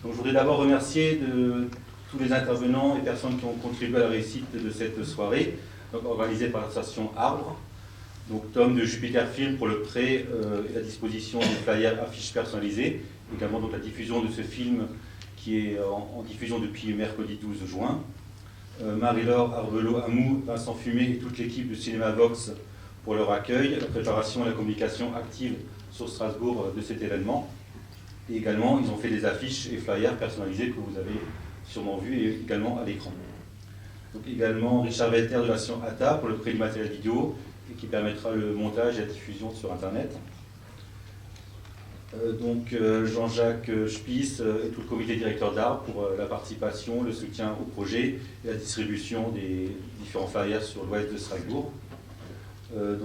Donc, je voudrais d'abord remercier tous les intervenants et personnes qui ont contribué à la réussite de cette soirée, donc organisée par l'association Arbre. Donc Tom de Jupiter Film pour le prêt et la disposition des flyers affiches personnalisées, également donc la diffusion de ce film qui est en diffusion depuis mercredi 12 juin. Marie-Laure Arbelot Amou, Vincent Fumé et toute l'équipe du Cinéma Vox pour leur accueil, la préparation et la communication active sur Strasbourg de cet événement. Et également, ils ont fait des affiches et flyers personnalisés que vous avez sûrement vus et également à l'écran. Donc également Richard Velter de l'association ATA pour le prêt du matériel vidéo et qui permettra le montage et la diffusion sur Internet. Jean-Jacques Spies et tout le comité directeur d'Arbre pour la participation, le soutien au projet et la distribution des différents flyers sur l'ouest de Strasbourg.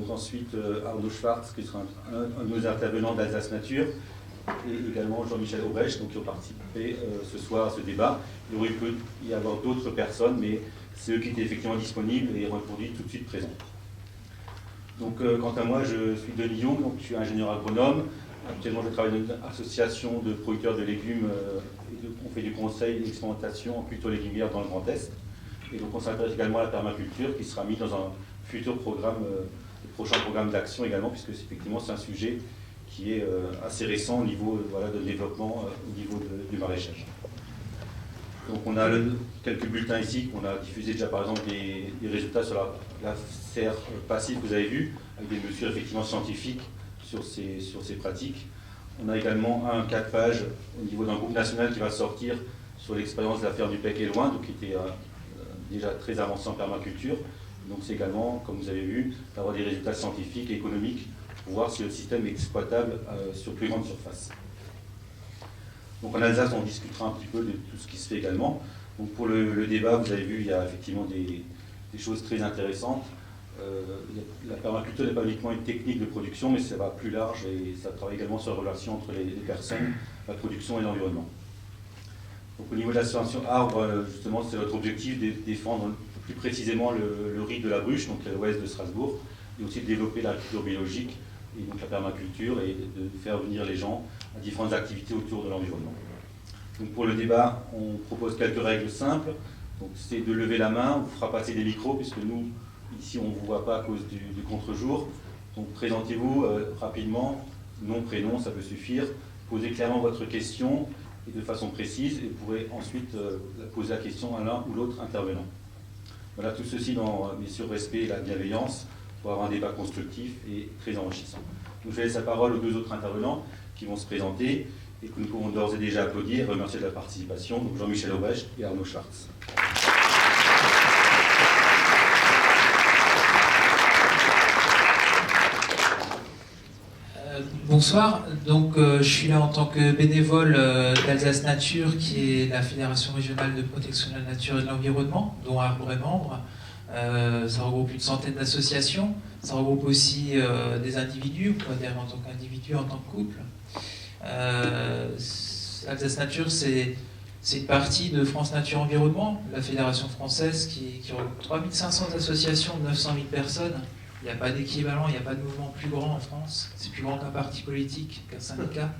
Ensuite Arnaud Schwartz qui sera un de nos intervenants d'Alsace Nature et également Jean-Michel Aubrecht qui ont participé ce soir à ce débat. Il aurait pu y avoir d'autres personnes, mais c'est eux qui étaient effectivement disponibles et répondu tout de suite présents. Donc, quant à moi, je suis Denis Young, donc je suis ingénieur agronome. Actuellement, je travaille dans une association de producteurs de légumes. On fait du conseil et d'expérimentation en culture légumière dans le Grand Est. Et donc, on s'intéresse également à la permaculture qui sera mis dans un futur programme, prochain programme d'action également, puisque effectivement, c'est un sujet qui est assez récent au niveau de développement, au niveau du maraîchage. Donc on a quelques bulletins ici qu'on a diffusés déjà par exemple des résultats sur la serre passive que vous avez vu, avec des mesures effectivement scientifiques sur ces pratiques. On a également un 4 pages au niveau d'un groupe national qui va sortir sur l'expérience de la ferme du Pec et Loin, donc qui était déjà très avancé en permaculture. Donc c'est également, comme vous avez vu, d'avoir des résultats scientifiques et économiques pour voir si le système est exploitable sur plus grande surface. Donc en Alsace, on discutera un petit peu de tout ce qui se fait également. Donc pour le débat, vous avez vu, il y a effectivement des choses très intéressantes. La permaculture n'est pas uniquement une technique de production, mais ça va plus large et ça travaille également sur la relation entre les personnes, la production et l'environnement. Donc au niveau de l'association Arbre, justement, c'est notre objectif de défendre plus précisément le riz de la Bruche, donc à l'ouest de Strasbourg, et aussi de développer l'agriculture biologique et donc la permaculture et de faire venir les gens à différentes activités autour de l'environnement. Donc pour le débat, on propose quelques règles simples. Donc c'est de lever la main, on vous fera passer des micros, puisque nous, ici, on ne vous voit pas à cause du contre-jour. Donc présentez-vous rapidement, nom, prénom, ça peut suffire. Posez clairement votre question et de façon précise, et vous pourrez ensuite poser la question à l'un ou l'autre intervenant. Voilà, tout ceci dans, bien sûr, respect et la bienveillance, pour avoir un débat constructif et très enrichissant. Donc, je laisse la parole aux deux autres intervenants qui vont se présenter et que nous pouvons d'ores et déjà applaudir et remercier de la participation, donc Jean-Michel Aubrecht et Arnaud Schwartz. Bonsoir, donc je suis là en tant que bénévole d'Alsace Nature, qui est la Fédération régionale de protection de la nature et de l'environnement, dont Arbre est membre. Ça regroupe une centaine d'associations, ça regroupe aussi des individus, on peut dire en tant qu'individu, en tant que couple. Alsace Nature, c'est une partie de France Nature Environnement, la fédération française qui regroupe 3500 associations de 900 000 personnes. Il n'y a pas d'équivalent, il n'y a pas de mouvement plus grand en France. C'est plus grand qu'un parti politique, qu'un syndicat.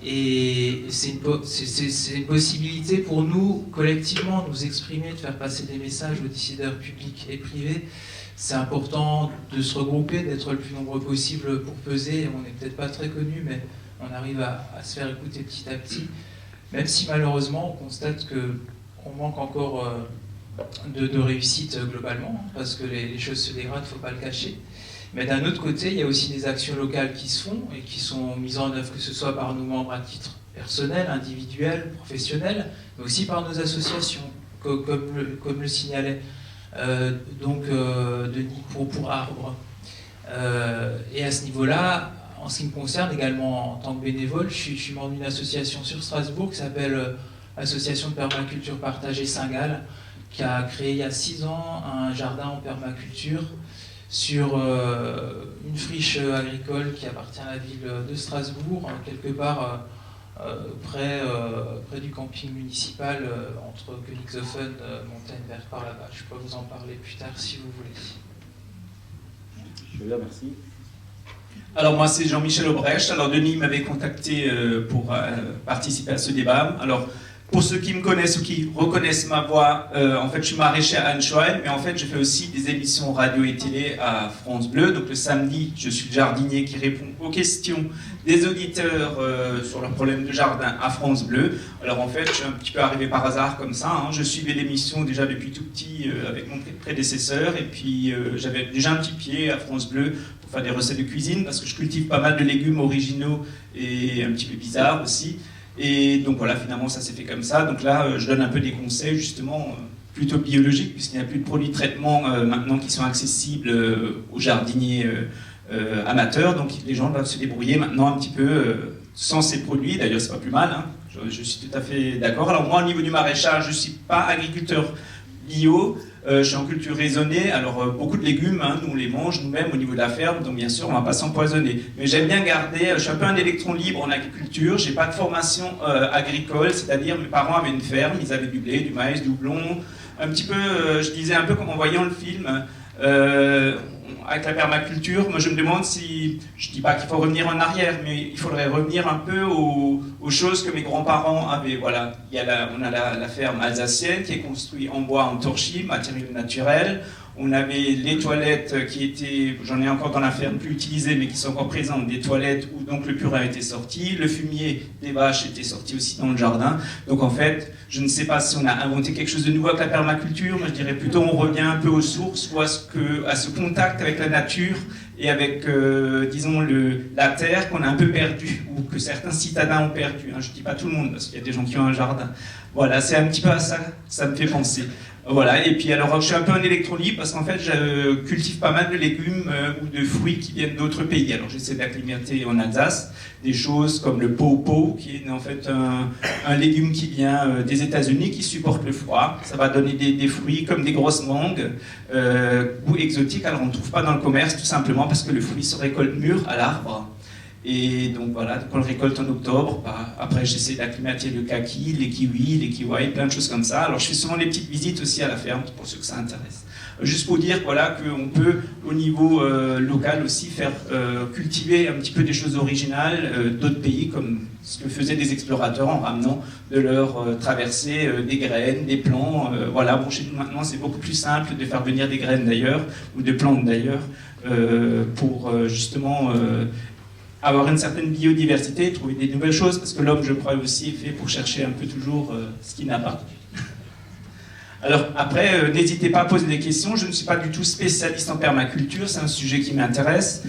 Et c'est une possibilité pour nous, collectivement, de nous exprimer, de faire passer des messages aux décideurs publics et privés. C'est important de se regrouper, d'être le plus nombreux possible pour peser. On n'est peut-être pas très connus, mais on arrive à se faire écouter petit à petit. Même si malheureusement, on constate qu'on manque encore de réussite globalement, parce que les choses se dégradent, il ne faut pas le cacher. Mais d'un autre côté, il y a aussi des actions locales qui se font et qui sont mises en œuvre, que ce soit par nos membres à titre personnel, individuel, professionnel, mais aussi par nos associations, comme le signalait Denis pour Arbre. Et à ce niveau-là, en ce qui me concerne également en tant que bénévole, je suis membre d'une association sur Strasbourg qui s'appelle Association de permaculture partagée Saint-Gall, qui a créé il y a 6 ans un jardin en permaculture sur une friche agricole qui appartient à la ville de Strasbourg, quelque part près du camping municipal entre Königshofen et Montagne-Verte par là-bas. Je peux vous en parler plus tard si vous voulez. Je vais bien, merci. Alors moi c'est Jean-Michel Obrecht. Alors Denis m'avait contacté pour participer à ce débat. Alors pour ceux qui me connaissent ou qui reconnaissent ma voix, en fait je suis maraîcher à Anchoine, mais en fait je fais aussi des émissions radio et télé à France Bleu. Donc le samedi, je suis le jardinier qui répond aux questions des auditeurs sur leurs problèmes de jardin à France Bleu. Alors en fait je suis un petit peu arrivé par hasard comme ça, hein. Je suivais l'émission déjà depuis tout petit avec mon prédécesseur, et puis j'avais déjà un petit pied à France Bleu pour faire des recettes de cuisine, parce que je cultive pas mal de légumes originaux et un petit peu bizarres aussi. Et donc voilà, finalement ça s'est fait comme ça. Donc là, je donne un peu des conseils justement plutôt biologiques, puisqu'il n'y a plus de produits de traitement maintenant qui sont accessibles aux jardiniers amateurs. Donc les gens doivent se débrouiller maintenant un petit peu sans ces produits. D'ailleurs, c'est pas plus mal, hein. Je suis tout à fait d'accord. Alors moi, au niveau du maraîchage, je ne suis pas agriculteur bio. Je suis en culture raisonnée, alors beaucoup de légumes, hein, nous on les mange nous-mêmes au niveau de la ferme, donc bien sûr on ne va pas s'empoisonner. Mais j'aime bien garder, je suis un peu un électron libre en agriculture, j'ai pas de formation agricole, c'est-à-dire mes parents avaient une ferme, ils avaient du blé, du maïs, du houblon, un petit peu, je disais un peu comme en voyant le film, avec la permaculture, moi je me demande si, je ne dis pas qu'il faut revenir en arrière, mais il faudrait revenir un peu aux choses que mes grands-parents avaient. Voilà, on a la ferme alsacienne qui est construite en bois, en torchis, matériaux naturels. On avait les toilettes qui étaient, j'en ai encore dans la ferme, plus utilisées, mais qui sont encore présentes, des toilettes où donc le purin était sorti, le fumier des vaches était sorti aussi dans le jardin. Donc en fait, je ne sais pas si on a inventé quelque chose de nouveau avec la permaculture, mais je dirais plutôt on revient un peu aux sources, ou à ce contact avec la nature et avec, disons, la terre qu'on a un peu perdu, ou que certains citadins ont perdu. Hein. Je ne dis pas tout le monde, parce qu'il y a des gens qui ont un jardin. Voilà, c'est un petit peu à ça, ça me fait penser. Voilà, et puis alors je suis un peu un électron libre parce qu'en fait je cultive pas mal de légumes ou de fruits qui viennent d'autres pays. Alors j'essaie d'acclimater en Alsace des choses comme le pawpaw, qui est en fait un légume qui vient des États-Unis, qui supporte le froid. Ça va donner des fruits comme des grosses mangues, goût exotique. Alors on ne trouve pas dans le commerce tout simplement parce que le fruit se récolte mûr à l'arbre. Et donc voilà, on le récolte en octobre. Après, j'essaie d'acclimater le kaki, les kiwis, les kiwis, plein de choses comme ça. Alors, je fais souvent des petites visites aussi à la ferme pour ceux que ça intéresse. Juste pour dire voilà, qu'on peut, au niveau local aussi, faire cultiver un petit peu des choses originales d'autres pays, comme ce que faisaient des explorateurs en ramenant de leur traversée des graines, des plants. Voilà, bon, chez nous maintenant, c'est beaucoup plus simple de faire venir des graines d'ailleurs, ou de plantes d'ailleurs, pour justement avoir une certaine biodiversité, trouver des nouvelles choses, parce que l'homme, je crois, aussi est fait pour chercher un peu toujours ce qu'il n'a pas. Alors après, n'hésitez pas à poser des questions, je ne suis pas du tout spécialiste en permaculture, c'est un sujet qui m'intéresse.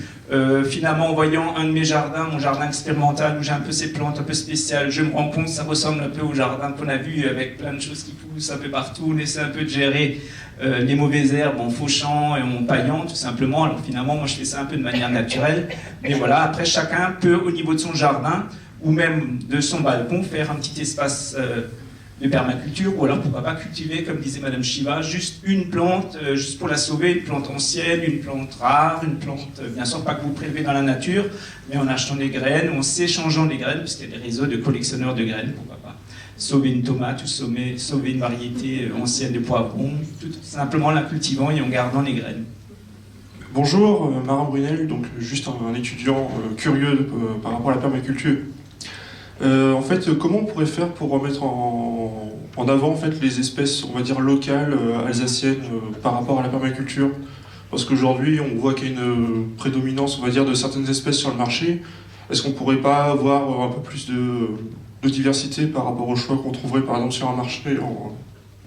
Finalement, en voyant un de mes jardins, mon jardin expérimental, où j'ai un peu ces plantes un peu spéciales, je me rends compte que ça ressemble un peu au jardin qu'on a vu, avec plein de choses qui poussent un peu partout, on essaie un peu de gérer les mauvaises herbes en fauchant et en paillant, tout simplement. Alors finalement, moi je fais ça un peu de manière naturelle. Mais voilà, après chacun peut, au niveau de son jardin, ou même de son balcon, faire un petit espace de permaculture, ou alors pourquoi pas cultiver, comme disait Madame Shiva, juste une plante, juste pour la sauver, une plante ancienne, une plante rare, une plante, bien sûr pas que vous prélevez dans la nature, mais en achetant des graines, en s'échangeant des graines, puisqu'il y a des réseaux de collectionneurs de graines, pourquoi pas sauver une tomate ou sauver une variété ancienne de poivron, tout simplement la cultivant et en gardant les graines. Bonjour, Marin Brunel, donc juste un étudiant curieux par rapport à la permaculture. En fait, comment on pourrait faire pour remettre en avant en fait, les espèces, on va dire, locales, alsaciennes, par rapport à la permaculture? Parce qu'aujourd'hui, on voit qu'il y a une prédominance, on va dire, de certaines espèces sur le marché. Est-ce qu'on ne pourrait pas avoir un peu plus de diversité par rapport aux choix qu'on trouverait, par exemple, sur un marché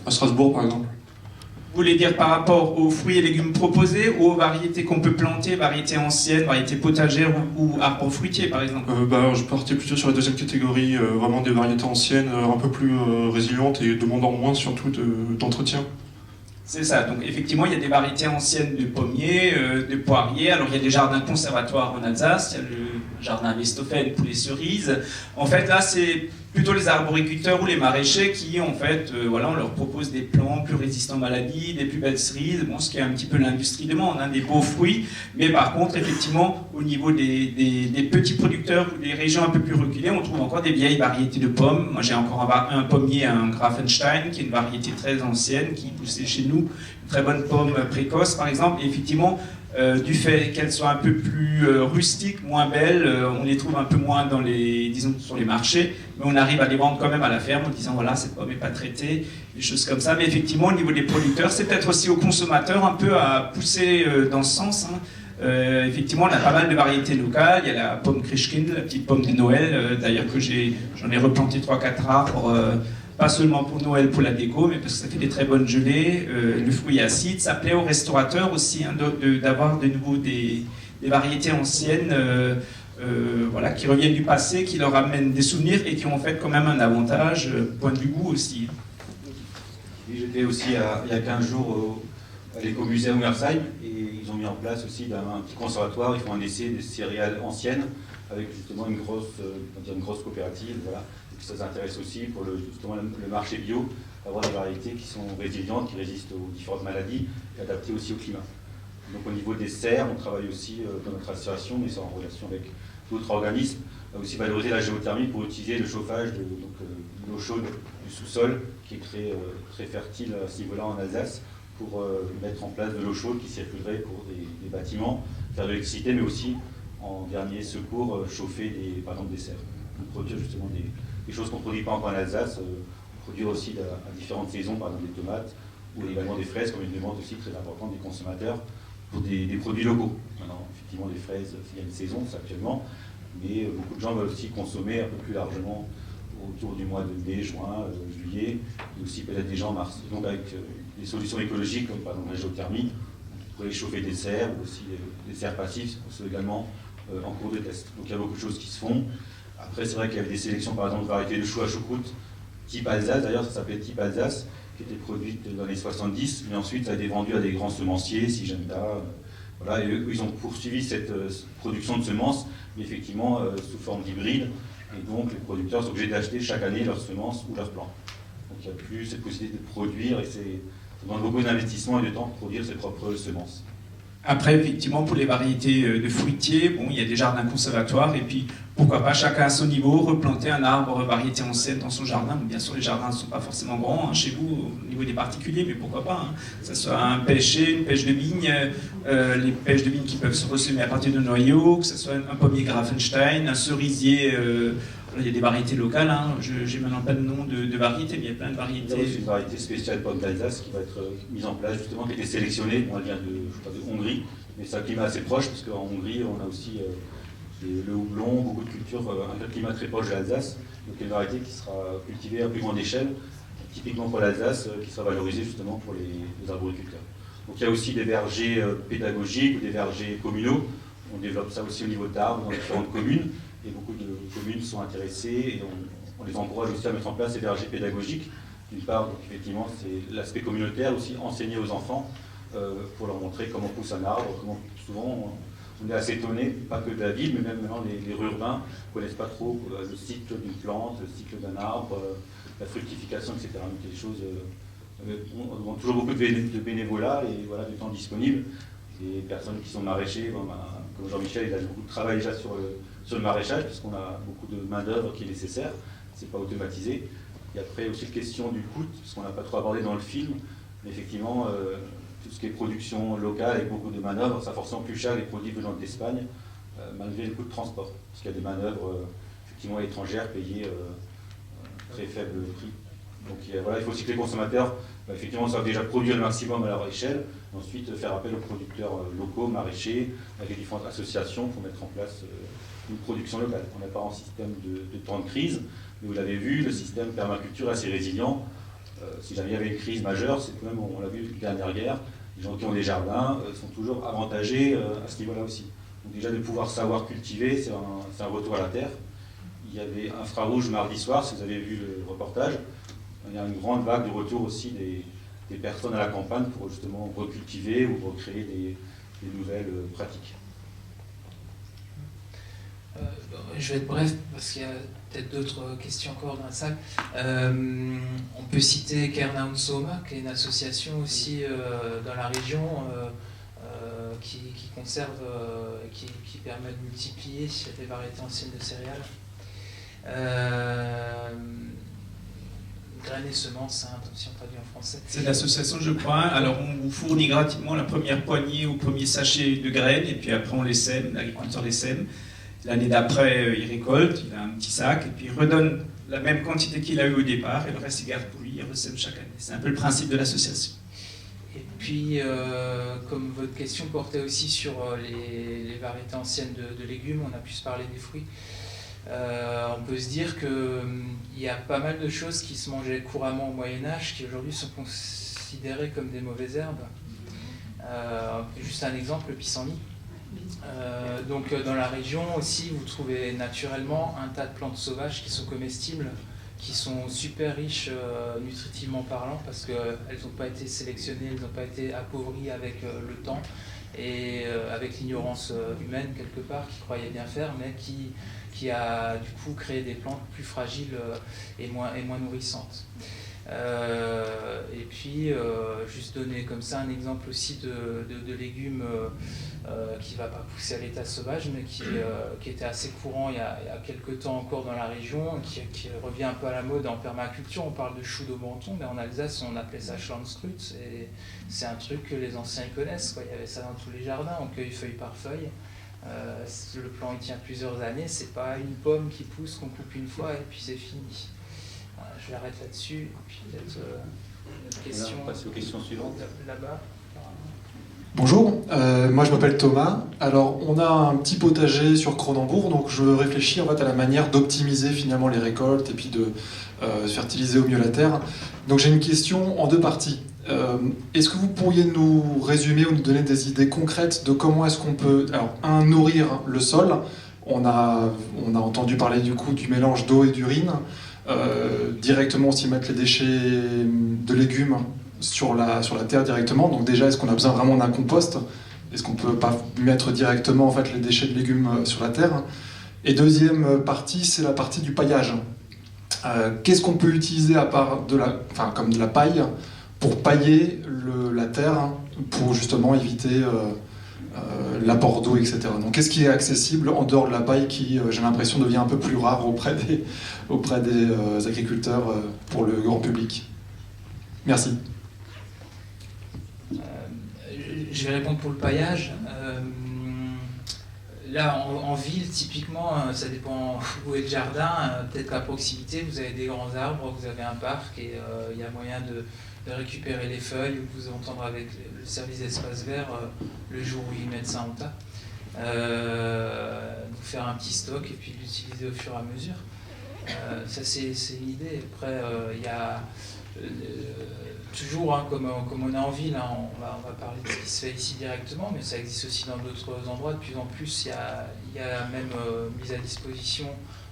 à Strasbourg, par exemple? Vous voulez dire par rapport aux fruits et légumes proposés ou aux variétés qu'on peut planter, variétés anciennes, variétés potagères ou arbres fruitiers par exemple? Je partais plutôt sur la deuxième catégorie, vraiment des variétés anciennes, un peu plus résilientes et demandant moins surtout d'entretien. C'est ça, donc effectivement il y a des variétés anciennes de pommiers, de poiriers, alors il y a des jardins conservatoires en Alsace, il y a le jardin Westhofen pour les cerises. En fait là c'est plutôt les arboriculteurs ou les maraîchers qui en fait, voilà, on leur propose des plants plus résistants aux maladies, des plus belles cerises, bon, ce qui est un petit peu l'industrie demande, hein, des beaux fruits, mais par contre effectivement au niveau des petits producteurs ou des régions un peu plus reculées, on trouve encore des vieilles variétés de pommes. Moi j'ai encore un pommier, un Grafenstein, qui est une variété très ancienne, qui poussait chez nous, une très bonne pomme précoce par exemple, et effectivement du fait qu'elles soient un peu plus rustiques, moins belles, on les trouve un peu moins dans disons, sur les marchés, mais on arrive à les vendre quand même à la ferme en disant voilà, cette pomme n'est pas traitée, des choses comme ça. Mais effectivement, au niveau des producteurs, c'est peut-être aussi aux consommateurs un peu à pousser dans ce sens. Hein. Effectivement, on a pas mal de variétés locales. Il y a la pomme Krishkin, la petite pomme de Noël, d'ailleurs que j'en ai replanté 3-4 arbres. Pas seulement pour Noël, pour la déco, mais parce que ça fait des très bonnes gelées. Le fruit acide, ça plaît aux restaurateurs aussi hein, d'avoir de nouveau des variétés anciennes voilà, qui reviennent du passé, qui leur amènent des souvenirs et qui ont en fait quand même un avantage, point de vue goût aussi. J'étais aussi il y a 15 jours à l'écomusée à Hummersheim et ils ont mis en place aussi un petit conservatoire. Ils font un essai des céréales anciennes avec justement une grosse coopérative. Voilà. Ça s'intéresse aussi pour justement le marché bio, avoir des variétés qui sont résilientes, qui résistent aux différentes maladies et adaptées aussi au climat. Donc au niveau des serres, on travaille aussi dans notre association, mais c'est en relation avec d'autres organismes, à aussi valoriser la géothermie pour utiliser le chauffage de l'eau chaude du sous-sol, qui est très fertile à ce niveau-là en Alsace, pour mettre en place de l'eau chaude qui circulerait pour des bâtiments, faire de l'électricité, mais aussi en dernier secours, chauffer par exemple des serres. Donc produire justement des choses qu'on ne produit pas encore en Alsace, produire aussi à différentes saisons, par exemple des tomates, ou également des fraises, comme une demande aussi très importante des consommateurs pour des produits locaux. Maintenant, effectivement, les fraises, il y a une saison, c'est actuellement, mais beaucoup de gens veulent aussi consommer un peu plus largement autour du mois de mai, juin, juillet, et aussi peut-être déjà en mars. Et donc avec des solutions écologiques, comme par exemple la géothermie, on pourrait chauffer des serres, ou aussi des serres passives, c'est également en cours de test. Donc il y a beaucoup de choses qui se font. Après, c'est vrai qu'il y avait des sélections, par exemple, de variétés de choux à choucroute, type Alsace, d'ailleurs, ça s'appelait type Alsace, qui était produite dans les 70, mais ensuite ça a été vendu à des grands semenciers, Syngenta, voilà, et eux, ils ont poursuivi cette production de semences, mais effectivement sous forme d'hybride, et donc les producteurs sont obligés d'acheter chaque année leurs semences ou leurs plants. Donc il n'y a plus cette possibilité de produire, et ça demande beaucoup d'investissement et de temps pour produire ses propres semences. Après, effectivement, pour les variétés de fruitiers, bon, il y a des jardins conservatoires, et puis pourquoi pas chacun à son niveau replanter un arbre variété ancienne dans son jardin. Bien sûr, les jardins ne sont pas forcément grands hein, chez vous au niveau des particuliers, mais pourquoi pas hein, que ce soit un pêcher, une pêche de vigne, les pêches de vigne qui peuvent se ressemer à partir de noyaux, que ce soit un pommier Grafenstein, un cerisier. Il y a des variétés locales, hein. J'ai maintenant pas de nom de variétés, mais il y a plein de variétés. C'est une variété spéciale pomme d'Alsace qui va être mise en place, justement, qui a été sélectionnée. On vient de Hongrie, mais c'est un climat assez proche, parce qu'en Hongrie, on a aussi le houblon, beaucoup de cultures, un climat très proche de l'Alsace. Donc une variété qui sera cultivée à plus grande échelle, typiquement pour l'Alsace, qui sera valorisée justement pour les arboriculteurs. Donc il y a aussi des vergers pédagogiques ou des vergers communaux. On développe ça aussi au niveau d'arbres dans différentes communes. Et beaucoup de communes sont intéressées et on les encourage aussi à mettre en place ces vergers pédagogiques. D'une part, donc, effectivement, c'est l'aspect communautaire, aussi enseigner aux enfants pour leur montrer comment pousse un arbre, comment souvent on est assez étonné, pas que de la ville, mais même maintenant les rurbains ne connaissent pas trop le cycle d'une plante, le cycle d'un arbre, la fructification, etc. Donc il y a des choses, on a toujours beaucoup de bénévolat et voilà, du temps disponible. Des personnes qui sont maraîchers, comme Jean-Michel, il a beaucoup de travail déjà sur le maraîchage, puisqu'on a beaucoup de main-d'œuvre qui est nécessaire, c'est pas automatisé. Et après aussi la question du coût, parce qu'on n'a pas trop abordé dans le film, mais effectivement, tout ce qui est production locale avec beaucoup de main-d'œuvre, ça forcément plus cher les produits venant d'Espagne, malgré le coût de transport, parce qu'il y a des main-d'œuvre effectivement étrangères payées très faible prix. Donc voilà, il faut aussi que les consommateurs effectivement savent déjà produire le maximum à leur échelle, et ensuite faire appel aux producteurs locaux, maraîchers, avec les différentes associations pour mettre en place une production locale. On n'est pas en système de temps de crise, mais vous l'avez vu, le système permaculture est assez résilient. Si jamais il y avait une crise majeure, c'est quand même, on l'a vu depuis la dernière guerre, les gens qui ont des jardins sont toujours avantagés à ce niveau-là aussi. Donc déjà de pouvoir savoir cultiver, c'est un retour à la terre. Il y avait Infrarouge mardi soir, si vous avez vu le reportage. Il y a une grande vague de retour aussi des personnes à la campagne pour justement recultiver ou recréer des nouvelles pratiques. Je vais être bref parce qu'il y a peut-être d'autres questions encore dans la salle. On peut citer Kerna Unsoma, qui est une association aussi dans la région qui conserve, qui permet de multiplier des variétés anciennes de céréales. graines et semences, hein, si on traduit en français. C'est l'association, je crois. Alors, on vous fournit gratuitement la première poignée ou premier sachet de graines, et puis après, on les sème, l'agriculteur les sème. L'année d'après, il récolte, il a un petit sac, et puis il redonne la même quantité qu'il a eu au départ, et le reste, il garde pour lui, il ressème chaque année. C'est un peu le principe de l'association. Et puis, comme votre question portait aussi sur les variétés anciennes de légumes, on a pu se parler des fruits. On peut se dire qu'il y a pas mal de choses qui se mangeaient couramment au Moyen-Âge qui aujourd'hui sont considérées comme des mauvaises herbes. Juste un exemple, le pissenlit. Donc dans la région aussi, vous trouvez naturellement un tas de plantes sauvages qui sont comestibles, qui sont super riches nutritivement parlant parce qu'elles n'ont pas été sélectionnées, elles n'ont pas été appauvries avec le temps et avec l'ignorance humaine quelque part qui croyait bien faire, mais qui a du coup créé des plantes plus fragiles et moins nourrissantes. Et puis, juste donner comme ça un exemple aussi de légumes qui ne va pas pousser à l'état sauvage, mais qui était assez courant il y a quelques temps encore dans la région, qui revient un peu à la mode en permaculture. On parle de chou de Menton, mais en Alsace, on appelait ça Schlanzkrut, et c'est un truc que les anciens connaissent, quoi. Il y avait ça dans tous les jardins, on cueille feuille par feuille. Le plant il tient plusieurs années, c'est pas une pomme qui pousse, qu'on coupe une fois et puis c'est fini. Voilà, je l'arrête là-dessus, et puis peut-être une question. On passe aux questions suivantes. Là-bas. Bonjour, moi je m'appelle Thomas. Alors on a un petit potager sur Cronenbourg, donc je réfléchis en fait à la manière d'optimiser finalement les récoltes et puis de fertiliser au mieux la terre. Donc j'ai une question en deux parties. Est-ce que vous pourriez nous résumer ou nous donner des idées concrètes de comment est-ce qu'on peut, alors, nourrir le sol? On a entendu parler du coup du mélange d'eau et d'urine, directement aussi mettre les déchets de légumes sur la terre directement. Donc déjà, est-ce qu'on a besoin vraiment d'un compost? Est-ce qu'on peut pas mettre directement en fait les déchets de légumes sur la terre? Et deuxième partie, c'est la partie du paillage. Qu'est-ce qu'on peut utiliser à part comme de la paille pour pailler la terre, pour justement éviter l'apport d'eau, etc. Donc qu'est-ce qui est accessible en dehors de la paille qui, j'ai l'impression, devient un peu plus rare auprès des agriculteurs pour le grand public? Merci. Je vais répondre pour le paillage. Là, en ville, typiquement, ça dépend où est le jardin. Peut-être qu'à proximité, vous avez des grands arbres, vous avez un parc et il y a moyen de récupérer les feuilles, ou vous entendre avec le service d'espace vert le jour où ils mettent ça en tas. De faire un petit stock et puis l'utiliser au fur et à mesure. Ça, c'est une idée. Après, il y a toujours, hein, comme on est en ville, hein, on va parler de ce qui se fait ici directement, mais ça existe aussi dans d'autres endroits. De plus en plus, il y a même mise à disposition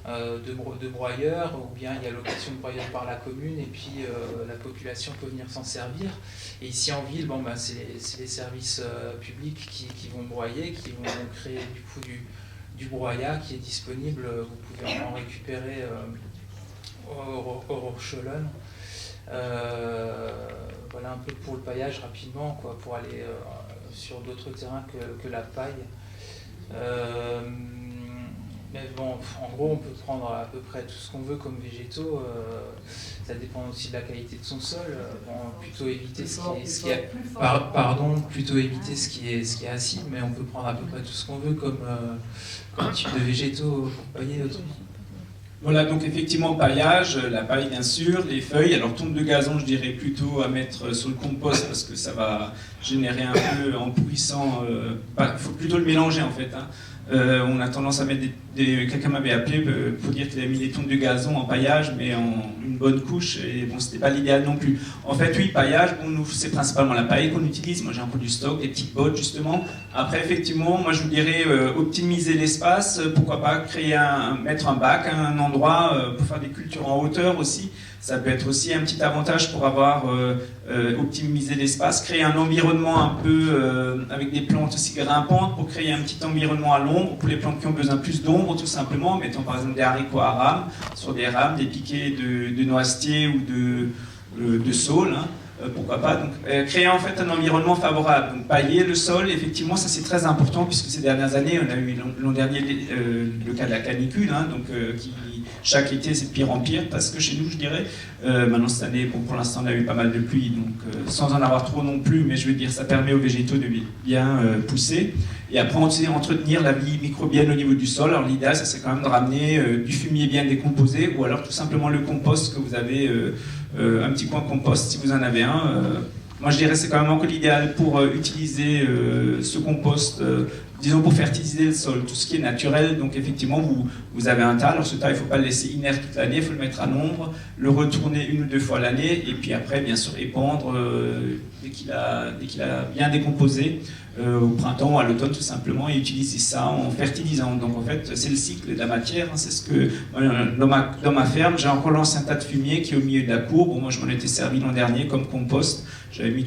de broyeurs, ou bien il y a location de broyeurs par la commune, et puis la population peut venir s'en servir. Et ici en ville, c'est les services publics qui vont broyer, qui vont créer du coup du broyat qui est disponible. Vous pouvez en récupérer au Rorschelen. Voilà un peu pour le paillage rapidement, quoi, pour aller sur d'autres terrains que la paille. Mais bon, en gros, on peut prendre à peu près tout ce qu'on veut comme végétaux. Ça dépend aussi de la qualité de son sol. Plutôt éviter plutôt éviter ce qui est acide, mais on peut prendre à peu près tout ce qu'on veut comme type de végétaux pour pailler autrement. Voilà, donc effectivement, paillage, la paille bien sûr, les feuilles. Alors tonte de gazon, je dirais plutôt à mettre sur le compost parce que ça va générer un peu en pourrissant. Il faut plutôt le mélanger en fait. Hein. On a tendance à mettre quelqu'un m'avait appelé pour dire qu'il avait mis des tontes de gazon en paillage, mais en une bonne couche, et bon, c'était pas l'idéal non plus. En fait, oui, paillage, bon, nous, c'est principalement la paille qu'on utilise. Moi, j'ai un peu du stock, des petites bottes, justement. Après, effectivement, moi, je vous dirais optimiser l'espace. Pourquoi pas mettre un bac, un endroit pour faire des cultures en hauteur aussi. Ça peut être aussi un petit avantage pour avoir optimisé l'espace, créer un environnement un peu avec des plantes aussi grimpantes pour créer un petit environnement à l'ombre pour les plantes qui ont besoin plus d'ombre, tout simplement, mettons par exemple des haricots à rames, sur des rames, des piquets de noisetiers ou de saules. Hein. pourquoi pas. Donc, créer en fait un environnement favorable. Donc, pailler le sol, effectivement, ça c'est très important puisque ces dernières années, on a eu l'an dernier le cas de la canicule, hein, donc, qui chaque été c'est de pire en pire parce que chez nous, je dirais, maintenant cette année, bon, pour l'instant, on a eu pas mal de pluie, donc sans en avoir trop non plus, mais je veux dire, ça permet aux végétaux de bien pousser. Et après, entretenir la vie microbienne au niveau du sol. Alors l'idéal, ça c'est quand même de ramener du fumier bien décomposé ou alors tout simplement le compost que vous avez. Un petit coin compost si vous en avez un. Moi je dirais c'est quand même encore l'idéal pour utiliser ce compost, disons pour fertiliser le sol, tout ce qui est naturel. Donc effectivement vous avez un tas, alors ce tas il ne faut pas le laisser inerte toute l'année, il faut le mettre à l'ombre, le retourner 1 ou 2 fois l'année et puis après bien sûr épandre dès qu'il a bien décomposé. Au printemps ou à l'automne tout simplement et utiliser ça en fertilisant. Donc en fait c'est le cycle de la matière, hein, c'est ce que dans ma ferme j'ai encore lancé un tas de fumier qui est au milieu de la cour. Bon, moi je m'en étais servi l'an dernier comme compost, j'avais mis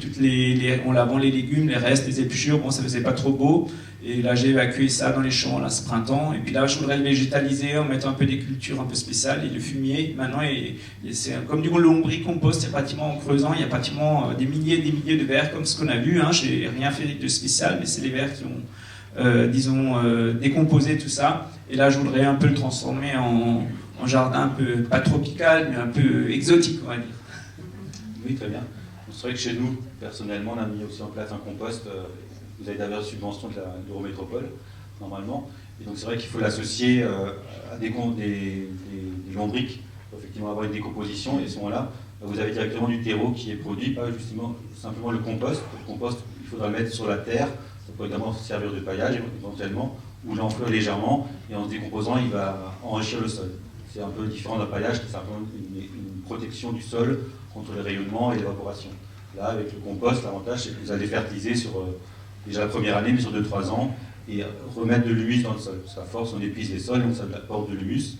en lavant les légumes, les restes, les épluchures, bon ça faisait pas trop beau et là j'ai évacué ça dans les champs là ce printemps et puis là je voudrais le végétaliser en mettant un peu des cultures un peu spéciales et le fumier maintenant c'est comme du lombricompost, il y a pratiquement en creusant il y a pratiquement des milliers de vers comme ce qu'on a vu, hein, j'ai rien fait de spécial mais c'est les vers qui ont décomposé tout ça et là je voudrais un peu le transformer en jardin un peu pas tropical mais un peu exotique on va dire. Oui, très bien. C'est vrai que chez nous, personnellement, on a mis aussi en place un compost. Vous avez d'ailleurs subvention de l'Eurométropole, normalement. Et donc c'est vrai qu'il faut l'associer à des lombriques pour effectivement avoir une décomposition. Et à ce moment-là, vous avez directement du terreau qui est produit, pas justement simplement le compost. Le compost, il faudra le mettre sur la terre. Ça peut également servir de paillage éventuellement, ou l'enfleur légèrement. Et en se décomposant, il va enrichir le sol. C'est un peu différent d'un paillage qui est simplement une protection du sol contre les rayonnements et l'évaporation. Là, avec le compost, l'avantage, c'est que vous allez fertiliser sur déjà la première année, mais sur 2-3 ans, et remettre de l'humus dans le sol. Parce qu'à force, on épuise les sols, donc ça apporte de l'humus.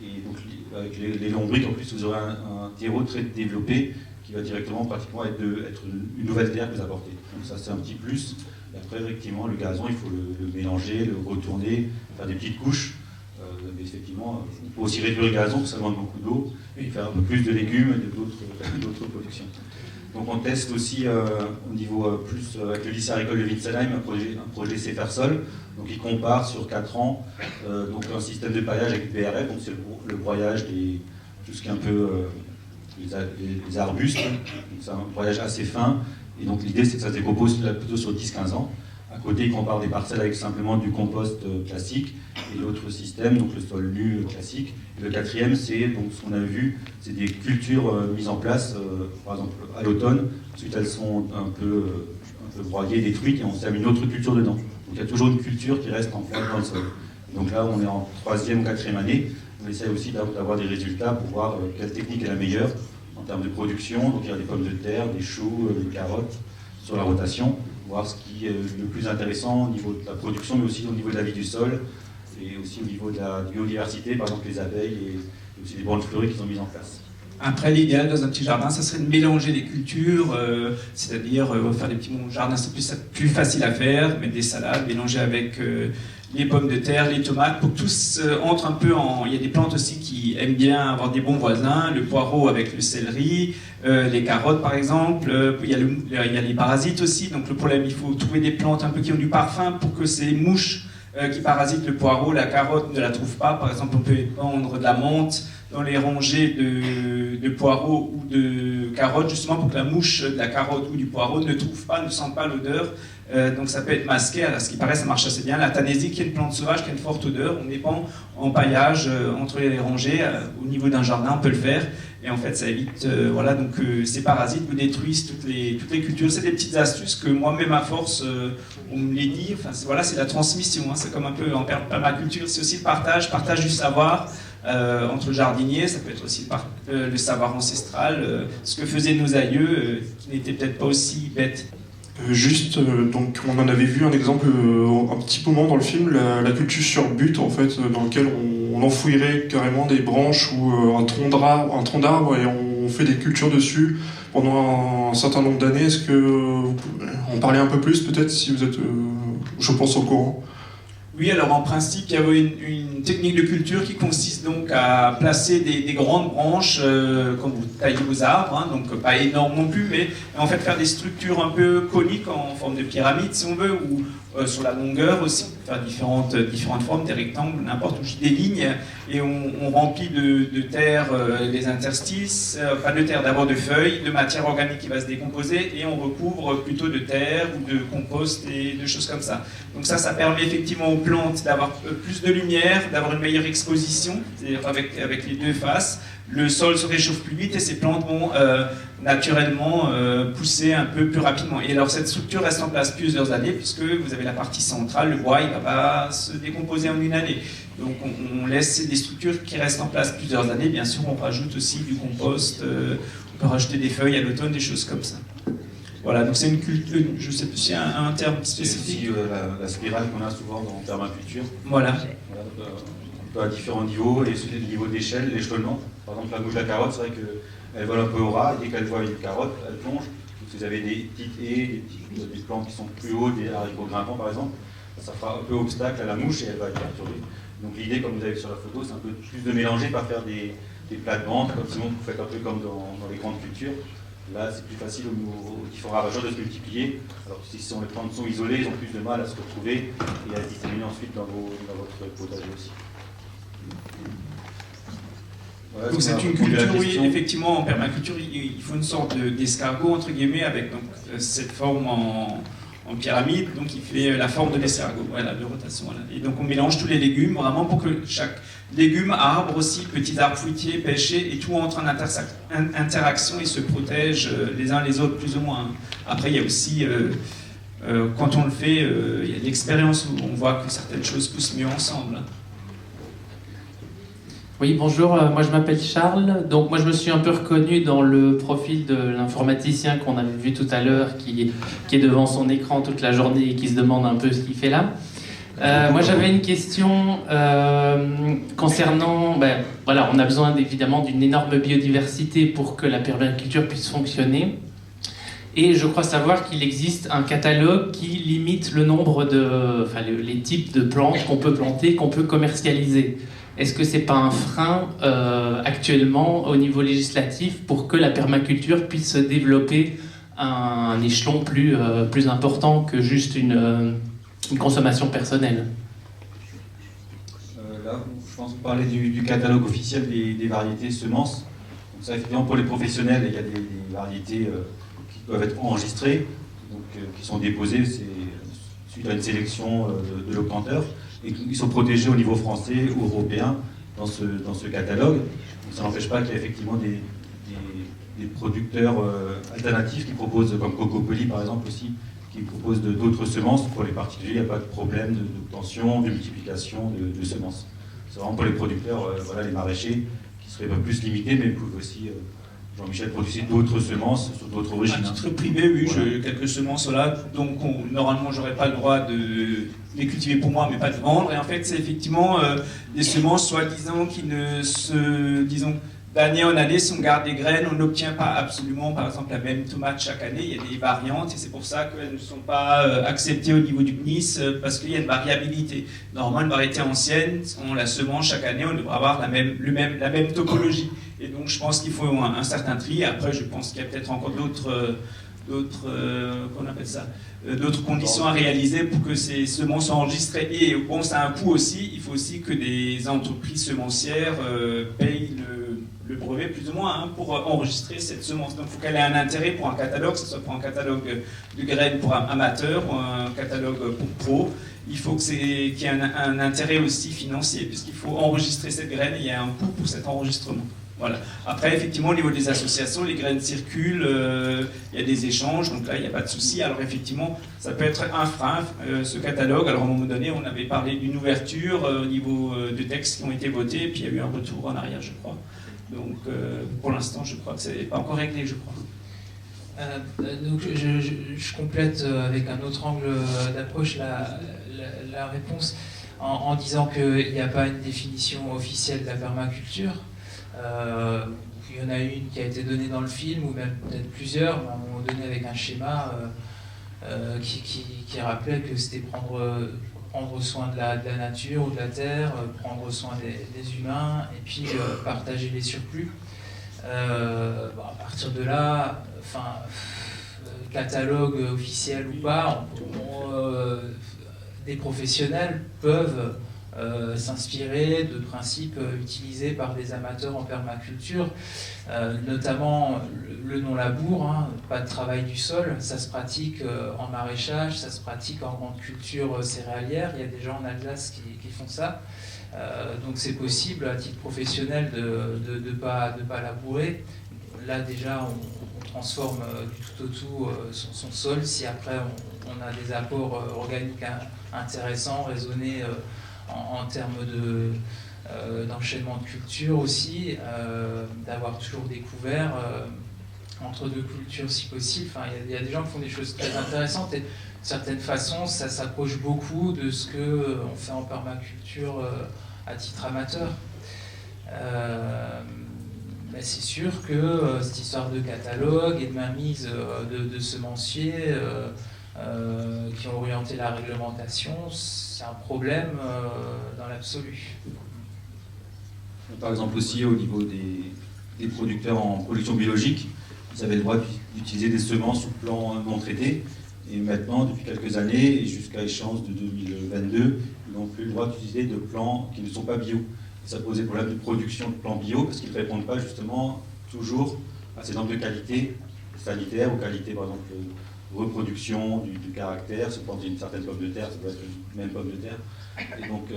Et donc, avec les lombriques, en plus, vous aurez un terreau très développé qui va directement, pratiquement, être une nouvelle terre que vous apportez. Donc ça, c'est un petit plus. Et après, effectivement, le gazon, il faut le mélanger, le retourner, faire des petites couches. Mais effectivement, on peut aussi réduire le gazon, parce que ça demande beaucoup d'eau, et faire un peu plus de légumes et d'autres productions. Donc on teste aussi au niveau plus avec le lycée agricole de Wintzenheim un projet CFR-Sol. Donc il compare sur 4 ans donc un système de paillage avec BRF, donc c'est le broyage tout ce qui est un peu les arbustes. Donc c'est un broyage assez fin. Et donc l'idée c'est que ça se décompose plutôt sur 10-15 ans. À côté, il compare des parcelles avec simplement du compost classique et l'autre système, donc le sol nu classique. Et le quatrième, c'est donc ce qu'on a vu, c'est des cultures mises en place, par exemple à l'automne. Ensuite, elles sont un peu broyées, détruites, et on sème une autre culture dedans. Donc il y a toujours une culture qui reste en place dans le sol. Et donc là, on est en 3e ou 4e année. On essaie aussi d'avoir des résultats pour voir quelle technique est la meilleure en termes de production. Donc il y a des pommes de terre, des choux, des carottes sur la rotation. Voir ce qui est le plus intéressant au niveau de la production, mais aussi au niveau de la vie du sol, et aussi au niveau de la biodiversité, par exemple les abeilles, et aussi des bandes fleuries qui sont mises en place. Après, l'idéal dans un petit jardin, ça serait de mélanger les cultures, c'est-à-dire faire des petits jardins, c'est plus facile à faire, mettre des salades, mélanger avec les pommes de terre, les tomates, pour que tous entrent un peu en... Il y a des plantes aussi qui aiment bien avoir des bons voisins, le poireau avec le céleri, les carottes par exemple, il y a les parasites aussi, donc le problème, il faut trouver des plantes un peu qui ont du parfum pour que ces mouches qui parasitent le poireau, la carotte ne la trouvent pas. Par exemple, on peut épandre de la menthe dans les rangées de poireaux ou de carottes, justement pour que la mouche de la carotte ou du poireau ne sente pas l'odeur. Donc ça peut être masqué, à ce qui paraît ça marche assez bien. La tanésie, qui est une plante sauvage, qui a une forte odeur, on épand en paillage entre les rangées, au niveau d'un jardin, on peut le faire. Et en fait, ça évite ces parasites vous détruisent toutes les cultures. C'est des petites astuces que moi-même, à force, on me les dit. Enfin, c'est la transmission. Hein. C'est comme un peu en permaculture. C'est aussi le partage du savoir entre le jardinier. Ça peut être aussi le savoir ancestral, ce que faisaient nos aïeux, qui n'étaient peut-être pas aussi bêtes. Donc on en avait vu un exemple un petit moment dans le film, la culture sur butte, en fait, dans lequel on enfouirait carrément des branches ou un tronc d'arbre et on fait des cultures dessus pendant un certain nombre d'années. Est-ce que vous pouvez en parler un peu plus peut-être si vous êtes, je pense, au courant? Oui, alors en principe, il y avait une technique de culture qui consiste donc à placer des grandes branches, comme vous taillez vos arbres, hein, donc pas énormes non plus, mais en fait faire des structures un peu coniques en forme de pyramide si on veut, ou sur la longueur aussi, faire différentes formes, des rectangles, n'importe où, des lignes, et on remplit de terre les interstices, pas de terre, d'abord de feuilles, de matière organique qui va se décomposer, et on recouvre plutôt de terre ou de compost et de choses comme ça. Donc ça permet effectivement aux plantes d'avoir plus de lumière, d'avoir une meilleure exposition, c'est-à-dire avec les deux faces. Le sol se réchauffe plus vite et ces plantes vont naturellement pousser un peu plus rapidement. Et alors cette structure reste en place plusieurs années puisque vous avez la partie centrale, le bois, il ne va pas se décomposer en une année. Donc on laisse des structures qui restent en place plusieurs années. Bien sûr, on rajoute aussi du compost, on peut rajouter des feuilles à l'automne, des choses comme ça. Voilà, donc c'est une culture, je ne sais plus s'il y a un terme spécifique. C'est aussi la spirale qu'on a souvent dans permaculture. Voilà. Un peu à différents niveaux, et le niveau d'échelle, l'échelonnement. Par exemple, la mouche de la carotte, c'est vrai qu'elle vole un peu au ras, et dès qu'elle voit une carotte, elle plonge. Donc, vous avez des petites haies, des plantes qui sont plus hauts, des haricots grimpants par exemple. Ça fera un peu obstacle à la mouche et elle va être perturbée. Donc l'idée, comme vous avez sur la photo, c'est un peu plus de mélanger, pas faire des plates-bandes, comme sinon vous faites un peu comme dans les grandes cultures. Là, c'est plus facile aux différents ravageurs de se multiplier, alors que si les plantes sont isolées, ils ont plus de mal à se retrouver et à se disséminer ensuite dans votre potager aussi. Voilà, donc c'est une culture, oui, effectivement, en permaculture, il faut une sorte d'escargot, entre guillemets, avec donc, cette forme en pyramide, donc il fait la forme de l'escargot, voilà, de rotation. Voilà. Et donc on mélange tous les légumes, vraiment pour que chaque légume, arbre aussi, petits arbres fruitiers, pêchers, et tout entre en interaction et se protègent les uns les autres, plus ou moins. Après, il y a aussi, quand on le fait, il y a de l'expérience où on voit que certaines choses poussent mieux ensemble. Oui, bonjour, moi je m'appelle Charles. Donc moi je me suis un peu reconnu dans le profil de l'informaticien qu'on avait vu tout à l'heure, qui est devant son écran toute la journée et qui se demande un peu ce qu'il fait là. Moi j'avais une question concernant, voilà, on a besoin évidemment d'une énorme biodiversité pour que la permaculture puisse fonctionner. Et je crois savoir qu'il existe un catalogue qui limite le nombre les types de plantes qu'on peut planter, qu'on peut commercialiser. Est-ce que c'est pas un frein actuellement au niveau législatif pour que la permaculture puisse se développer à un échelon plus important que juste une consommation personnelle? Là, je pense que vous parlez du catalogue officiel des variétés semences. Donc ça, effectivement, pour les professionnels, il y a des variétés qui doivent être enregistrées, donc, qui sont déposées suite à une sélection de l'obtenteur, et qui sont protégés au niveau français ou européen dans ce catalogue. Donc ça n'empêche pas qu'il y a effectivement des producteurs alternatifs qui proposent, comme Cocopoli par exemple aussi, qui proposent d'autres semences. Pour les particuliers, il n'y a pas de problème d'obtention, de multiplication de semences. C'est vraiment pour les producteurs, voilà, les maraîchers, qui seraient un peu plus limités, mais peuvent aussi, Jean-Michel, produire d'autres semences sur d'autres origines. À titre privé, oui, voilà. J'ai quelques semences là, donc normalement j'aurais pas le droit de les cultiver pour moi, mais pas de vendre. Et en fait, c'est effectivement des semences soi-disant qui ne se, disons, d'année en année, si on garde des graines, on n'obtient pas absolument, par exemple, la même tomate chaque année. Il y a des variantes et c'est pour ça qu'elles ne sont pas acceptées au niveau du CNIS parce qu'il y a une variabilité. Normalement, une variété ancienne, on la semence chaque année, on devrait avoir la même topologie. Et donc, je pense qu'il faut un certain tri. Après, je pense qu'il y a peut-être encore d'autres conditions à réaliser pour que ces semences soient enregistrées. Et bon, ça a un coût aussi. Il faut aussi que des entreprises semencières payent le brevet plus ou moins pour enregistrer cette semence. Donc il faut qu'elle ait un intérêt pour un catalogue, que ce soit pour un catalogue de graines pour amateurs ou un catalogue pour pro. Il faut qu'il y ait un intérêt aussi financier, puisqu'il faut enregistrer cette graine et il y a un coût pour cet enregistrement. Voilà. Après, effectivement, au niveau des associations, les graines circulent, il y a des échanges, donc là, il n'y a pas de souci. Alors, effectivement, ça peut être un frein, ce catalogue. Alors, à un moment donné, on avait parlé d'une ouverture au niveau de textes qui ont été votés, et puis il y a eu un retour en arrière, je crois. Donc, pour l'instant, je crois que ce n'est pas encore réglé, je crois. Donc, je complète avec un autre angle d'approche la réponse en disant qu'il n'y a pas une définition officielle de la permaculture. Il y en a une qui a été donnée dans le film, ou même peut-être plusieurs, à un moment donné avec un schéma qui rappelait que c'était prendre prendre soin de la nature ou de la terre, prendre soin des humains, et puis partager les surplus. À partir de là, catalogue officiel ou pas, des professionnels peuvent s'inspirer de principes utilisés par des amateurs en permaculture, notamment le non-labour, hein, pas de travail du sol. Ça se pratique en maraîchage, ça se pratique en grande culture céréalière. Il y a des gens en Alsace qui font ça. Donc c'est possible à titre professionnel de pas labourer. Là déjà on transforme du tout au tout son sol. Si après on a des apports organiques intéressants, raisonnés en termes d'enchaînement de culture aussi, d'avoir toujours découvert entre deux cultures si possible. Enfin, il y a des gens qui font des choses très intéressantes et de certaines façons ça s'approche beaucoup de ce qu'on fait en permaculture à titre amateur. Mais c'est sûr que cette histoire de catalogue et de mainmise de semenciers qui ont orienté la réglementation, c'est un problème dans l'absolu. Par exemple aussi au niveau des producteurs en production biologique, ils avaient le droit d'utiliser des semences sous plan non traité, et maintenant depuis quelques années et jusqu'à échéance de 2022, ils n'ont plus le droit d'utiliser de plants qui ne sont pas bio. Et ça posait problème de production de plants bio parce qu'ils ne répondent pas justement toujours à ces normes de qualité sanitaire ou qualité par exemple reproduction du caractère, se planter une certaine pomme de terre, ça doit être une même pomme de terre. Et donc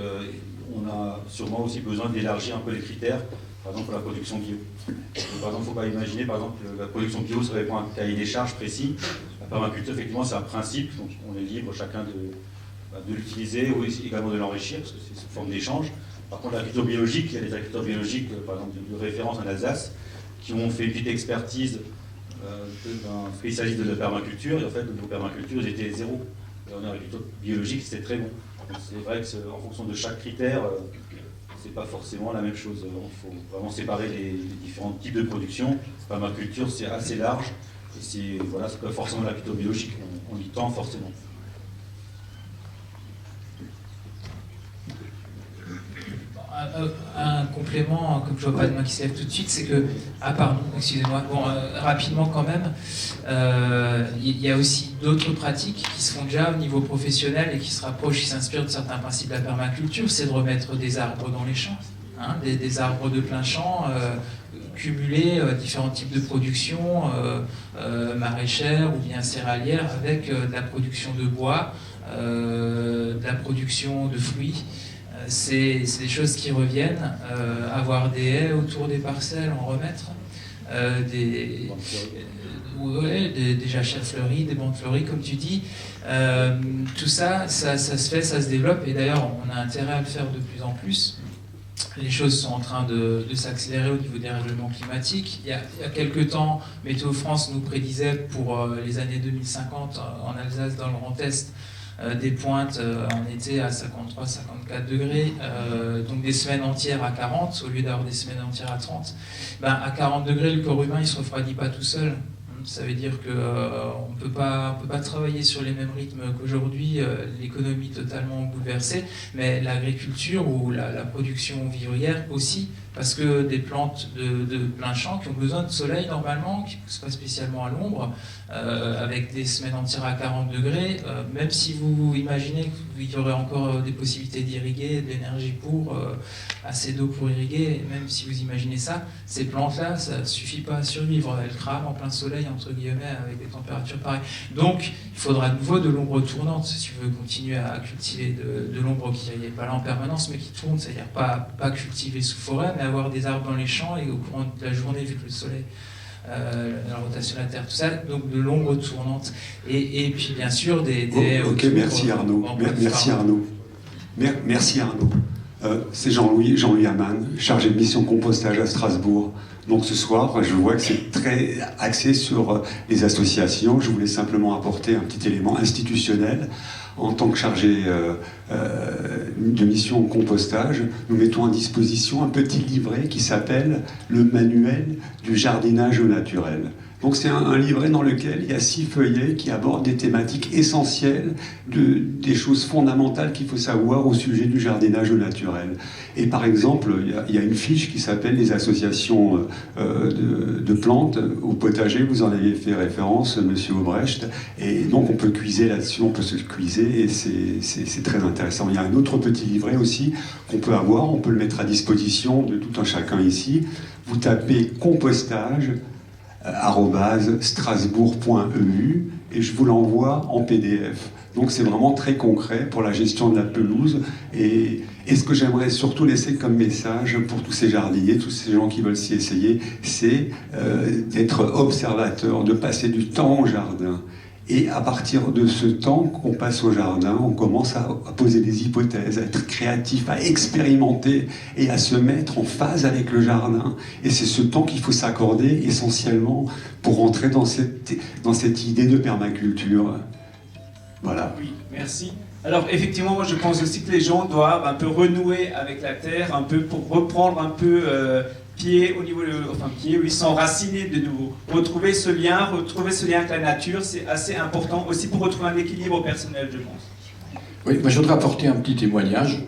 on a sûrement aussi besoin d'élargir un peu les critères, par exemple pour la production bio. Donc, par exemple, il ne faut pas imaginer par exemple la production bio ça répond à un cahier des charges précis. La permaculture, effectivement, c'est un principe, donc on est libre chacun de l'utiliser ou également de l'enrichir, parce que c'est une forme d'échange. Par contre, l'agriculture biologique, il y a des agriculteurs biologiques, par exemple de référence en Alsace, qui ont fait une petite expertise d'un spécialiste de la permaculture, et en fait, au niveau permaculture, ils étaient zéro. Et en agriculture biologique, c'était très bon. Donc c'est vrai qu'en fonction de chaque critère, c'est pas forcément la même chose. Il faut vraiment séparer les différents types de production. La permaculture, c'est assez large, et c'est pas forcément l'agriculture biologique, on y tend forcément. Un complément, comme je vois pas de main qui se lève tout de suite, c'est que, pardon, excusez-moi, rapidement quand même, il y a aussi d'autres pratiques qui se font déjà au niveau professionnel et qui se rapprochent, qui s'inspirent de certains principes de la permaculture, c'est de remettre des arbres dans les champs, hein, des arbres de plein champ, cumuler différents types de production maraîchère ou bien céréalière avec de la production de bois, de la production de fruits. C'est des choses qui reviennent, avoir des haies autour des parcelles, en remettre, des jachères fleuries, des bandes fleuries, comme tu dis. Tout ça, ça se fait, ça se développe, et d'ailleurs, on a intérêt à le faire de plus en plus. Les choses sont en train de s'accélérer au niveau des règlements climatiques. Il y a quelques temps, Météo France nous prédisait pour les années 2050 en Alsace, dans le Grand Est, des pointes en été à 53-54 degrés, donc des semaines entières à 40 au lieu d'avoir des semaines entières à 30. À 40 degrés, le corps humain il se refroidit pas tout seul. Ça veut dire qu'on ne peut pas travailler sur les mêmes rythmes qu'aujourd'hui, l'économie totalement bouleversée, mais l'agriculture ou la production vivrière aussi, parce que des plantes de plein champ qui ont besoin de soleil normalement, qui ne poussent pas spécialement à l'ombre, avec des semaines entières à 40 degrés, même si vous imaginez qu'il y aurait encore des possibilités d'irriguer, de l'énergie pour, assez d'eau pour irriguer, même si vous imaginez ça, ces plantes-là, ça ne suffit pas à survivre, elles crament en plein soleil, entre guillemets, avec des températures pareilles. Donc, il faudra de nouveau de l'ombre tournante, si tu veux continuer à cultiver de l'ombre qui n'est pas là en permanence, mais qui tourne, c'est-à-dire pas cultiver sous forêt, mais avoir des arbres dans les champs et au courant de la journée, vu que le soleil, la rotation de la Terre, tout ça, donc de l'ombre tournante. Et puis, bien sûr, des ok, merci Arnaud. Merci Arnaud. Merci Arnaud. C'est Jean-Louis Amann, chargé de mission compostage à Strasbourg. Donc ce soir, je vois que c'est très axé sur les associations. Je voulais simplement apporter un petit élément institutionnel. En tant que chargé de mission compostage, nous mettons à disposition un petit livret qui s'appelle « Le manuel du jardinage au naturel ». Donc c'est un livret dans lequel il y a 6 feuillets qui abordent des thématiques essentielles, des choses fondamentales qu'il faut savoir au sujet du jardinage au naturel. Et par exemple, il y a une fiche qui s'appelle les associations de plantes au potager, vous en avez fait référence, Monsieur Aubrecht, et donc on peut cuiser là-dessus, on peut se cuiser, et c'est très intéressant. Il y a un autre petit livret aussi qu'on peut avoir, on peut le mettre à disposition de tout un chacun ici. Vous tapez compostage @strasbourg.eu et je vous l'envoie en PDF. Donc c'est vraiment très concret pour la gestion de la pelouse. Et ce que j'aimerais surtout laisser comme message pour tous ces jardiniers, tous ces gens qui veulent s'y essayer, c'est d'être observateur, de passer du temps au jardin. Et à partir de ce temps qu'on passe au jardin, on commence à poser des hypothèses, à être créatif, à expérimenter et à se mettre en phase avec le jardin. Et c'est ce temps qu'il faut s'accorder essentiellement pour rentrer dans cette idée de permaculture. Voilà. Oui, merci. Alors effectivement, moi je pense aussi que les gens doivent un peu renouer avec la terre, un peu pour reprendre un peu pied, s'enraciner de nouveau. Retrouver ce lien avec la nature, c'est assez important aussi pour retrouver un équilibre personnel, je pense. Oui, moi je voudrais apporter un petit témoignage.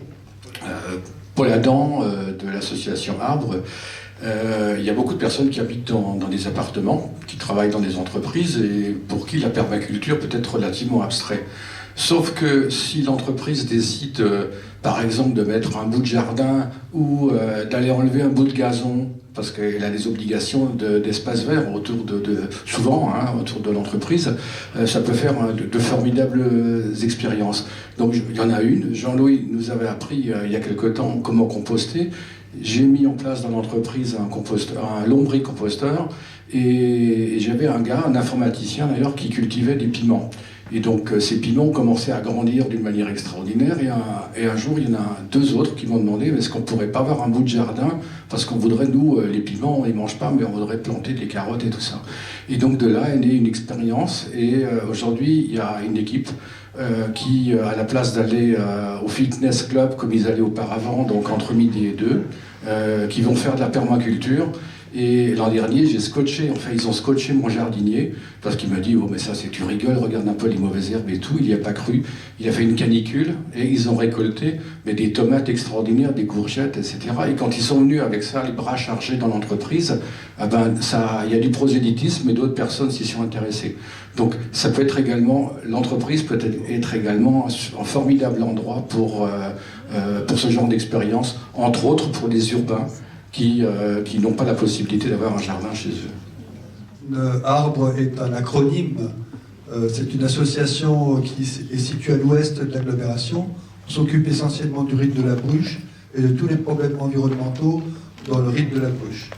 Paul Adam de l'association Arbre. Il y a beaucoup de personnes qui habitent dans des appartements, qui travaillent dans des entreprises et pour qui la permaculture peut être relativement abstrait. Sauf que si l'entreprise décide, par exemple, de mettre un bout de jardin ou d'aller enlever un bout de gazon, parce qu'elle a des obligations d'espace vert autour souvent autour de l'entreprise, ça peut faire de formidables expériences. Donc il y en a une. Jean-Louis nous avait appris il y a quelque temps comment composter. J'ai mis en place dans l'entreprise un lombricomposteur et j'avais un informaticien d'ailleurs, qui cultivait des piments. Et donc ces piments commençaient à grandir d'une manière extraordinaire et un jour il y en a 2 autres qui m'ont demandé est-ce qu'on ne pourrait pas avoir un bout de jardin parce qu'on voudrait, nous, les piments on ne les mange pas mais on voudrait planter des carottes et tout ça. Et donc de là est née une expérience et aujourd'hui il y a une équipe qui, à la place d'aller au fitness club comme ils allaient auparavant, donc entre midi et 2, qui vont faire de la permaculture. Et l'an dernier, ils ont scotché mon jardinier, parce qu'il m'a dit « Oh, mais ça, tu rigoles, regarde un peu les mauvaises herbes et tout ». Il n'y a pas cru. Il a fait une canicule et ils ont récolté des tomates extraordinaires, des courgettes, etc. Et quand ils sont venus avec ça, les bras chargés dans l'entreprise, il y a du prosélytisme et d'autres personnes s'y sont intéressées. Donc, ça peut être également, l'entreprise peut être également un formidable endroit pour ce genre d'expérience, entre autres pour les urbains, qui n'ont pas la possibilité d'avoir un jardin chez eux. Arbre est un acronyme. C'est une association qui est située à l'ouest de l'agglomération. On s'occupe essentiellement du rite de la Bruche et de tous les problèmes environnementaux dans le rite de la Bruche.